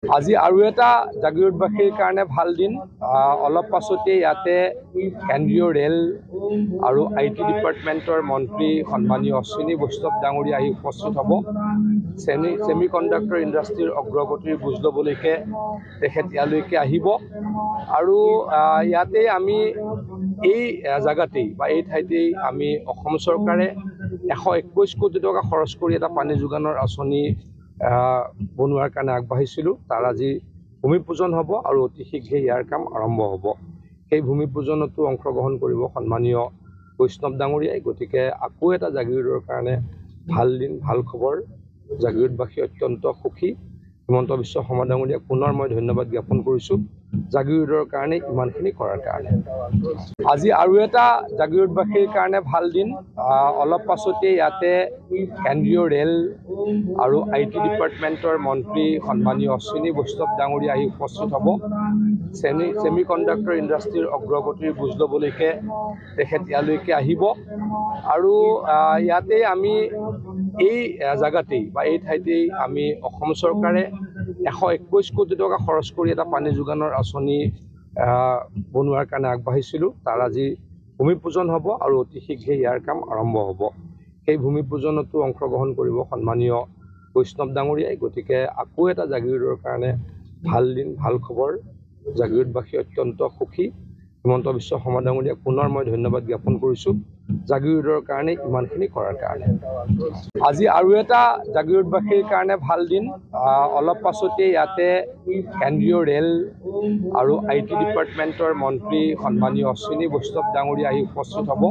আজি আৰু এটা জাগিৰোডবাসীৰ কাৰণে ভাল দিন। অলপ পাছতে ইয়াতে কেন্দ্ৰীয় ৰেল আৰু IT ডিপাৰ্টমেণ্টৰ মন্ত্ৰী সন্মানীয় অশ্বিনী বৈষ্ণৱ ডাঙৰীয়া আহি উপস্থিত হ'ব। ছেমি কণ্ডাক্টৰ ইণ্ডাষ্ট্ৰীৰ অগ্ৰগতিৰ বুজ ল'বলৈকে তেখেত ইয়ালৈকে আহিব আৰু ইয়াতে আমি এই জাগাতেই বা এই ঠাইতেই আমি অসম চৰকাৰে 121 কোটি টকা খৰচ কৰি এটা পানী যোগানৰ আঁচনি বনোৱাৰ কাৰণে আগবাঢ়িছিলোঁ। তাৰ আজি ভূমি পূজন হ'ব আৰু অতি শীঘ্ৰে ইয়াৰ কাম আৰম্ভ হ'ব। সেই ভূমি পূজনতো অংশগ্ৰহণ কৰিব সন্মানীয় বৈষ্ণৱ ডাঙৰীয়াই। গতিকে আকৌ এটা জাগিৰোডৰ কাৰণে ভাল দিন, ভাল খবৰ। জাগিৰোডবাসী অত্যন্ত সুখী। হিমন্ত বিশ্ব শৰ্মা ডাঙৰীয়াক পুনৰ মই ধন্যবাদ জ্ঞাপন কৰিছোঁ জাগিৰোডৰ কাৰণে ইমানখিনি কৰাৰ কাৰণে। আজি আৰু এটা জাগিৰোডবাসীৰ কাৰণে ভাল দিন। অলপ পাছতে ইয়াতে কেন্দ্ৰীয় ৰেল আৰু IT ডিপাৰ্টমেণ্টৰ মন্ত্ৰী সন্মানীয় অশ্বিনী বৈষ্ণৱ ডাঙৰীয়া আহি উপস্থিত হ'ব। ছেমি কণ্ডাক্টৰ ইণ্ডাষ্ট্ৰীৰ অগ্ৰগতিৰ বুজ ল'বলৈকে তেখেত ইয়ালৈকে আহিব আৰু ইয়াতে আমি এই জাগাতেই বা এই ঠাইতেই আমি অসম চৰকাৰে 121 কোটি টকা খৰচ কৰি এটা পানী যোগানৰ আঁচনি বনোৱাৰ কাৰণে আগবাঢ়িছিলোঁ। তাৰ আজি ভূমি পূজন হ'ব আৰু অতি শীঘ্ৰে ইয়াৰ কাম আৰম্ভ হ'ব। সেই ভূমি পূজনতো অংশগ্ৰহণ কৰিব সন্মানীয় বৈষ্ণৱ ডাঙৰীয়াই। গতিকে আকৌ এটা জাগিৰোডৰ কাৰণে ভাল দিন, ভাল খবৰ। জাগিৰোডবাসী অত্যন্ত সুখী। হিমন্ত বিশ্ব শৰ্মা ডাঙৰীয়াক পুনৰ মই ধন্যবাদ জ্ঞাপন কৰিছোঁ জাগিৰোডৰ কাৰণে ইমানখিনি কৰাৰ কাৰণে। আজি আৰু এটা জাগিৰোডবাসীৰ কাৰণে ভাল দিন। অলপ পাছতে ইয়াতে কেন্দ্ৰীয় ৰেল আৰু IT ডিপাৰ্টমেণ্টৰ মন্ত্ৰী সন্মানীয় অশ্বিনী বৈষ্ণৱ ডাঙৰীয়া আহি উপস্থিত হ'ব।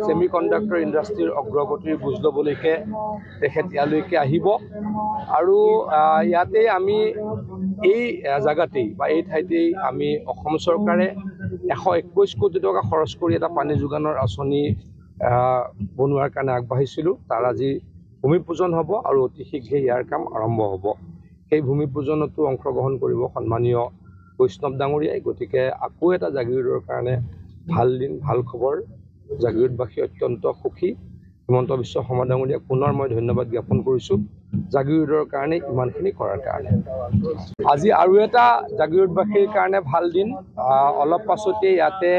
ছেমি কণ্ডাক্টৰ ইণ্ডাষ্ট্ৰীৰ অগ্ৰগতিৰ বুজ ল'বলৈকে তেখেত ইয়ালৈকে আহিব আৰু ইয়াতে আমি এই জাগাতেই বা এই ঠাইতেই আমি অসম চৰকাৰে 121 কোটি টকা খৰচ কৰি এটা পানী যোগানৰ আঁচনি বনোৱাৰ কাৰণে আগবাঢ়িছিলোঁ। তাৰ আজি ভূমি পূজন হ'ব আৰু অতি শীঘ্ৰে ইয়াৰ কাম আৰম্ভ হ'ব। সেই ভূমি পূজনতো অংশগ্ৰহণ কৰিব সন্মানীয় বৈষ্ণৱ ডাঙৰীয়াই। গতিকে আকৌ এটা জাগিৰোডৰ কাৰণে ভাল দিন, ভাল খবৰ। জাগিৰোডবাসী অত্যন্ত সুখী। হিমন্ত বিশ্ব শৰ্মা ডাঙৰীয়াক পুনৰ মই ধন্যবাদ জ্ঞাপন কৰিছোঁ জাগিৰোডৰ কাৰণে ইমানখিনি কৰাৰ কাৰণে। আজি আৰু এটা জাগিৰোডবাসীৰ কাৰণে ভাল দিন। অলপ পাছতে ইয়াতে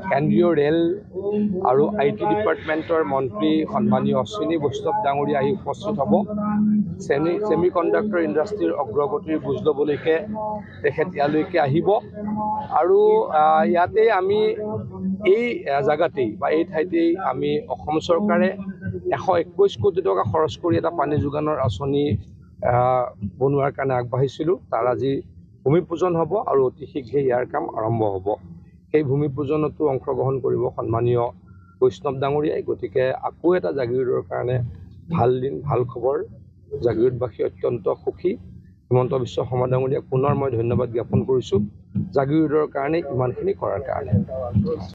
কেন্দ্ৰীয় ৰেল আৰু IT ডিপাৰ্টমেণ্টৰ মন্ত্ৰী সন্মানীয় অশ্বিনী বৈষ্ণৱ ডাঙৰীয়া আহি উপস্থিত হ'ব। ছেমি কণ্ডাক্টৰ ইণ্ডাষ্ট্ৰীৰ অগ্ৰগতিৰ বুজ ল'বলৈকে তেখেত ইয়ালৈকে আহিব আৰু ইয়াতে আমি এই জাগাতেই বা এই ঠাইতেই আমি অসম চৰকাৰে 121 কোটি টকা খৰচ কৰি এটা পানী যোগানৰ আঁচনি বনোৱাৰ কাৰণে আগবাঢ়িছিলোঁ। তাৰ আজি ভূমি পূজন হ'ব আৰু অতি শীঘ্ৰে ইয়াৰ কাম আৰম্ভ হ'ব। সেই ভূমি পূজনতো অংশগ্ৰহণ কৰিব সন্মানীয় বৈষ্ণৱ ডাঙৰীয়াই। গতিকে আকৌ এটা জাগিৰোডৰ কাৰণে ভাল দিন, ভাল খবৰ। জাগিৰোডবাসী অত্যন্ত সুখী। হিমন্ত বিশ্ব শৰ্মা ডাঙৰীয়াক পুনৰ মই ধন্যবাদ জ্ঞাপন কৰিছোঁ জাগিৰোডৰ কাৰণে ইমানখিনি কৰাৰ কাৰণে।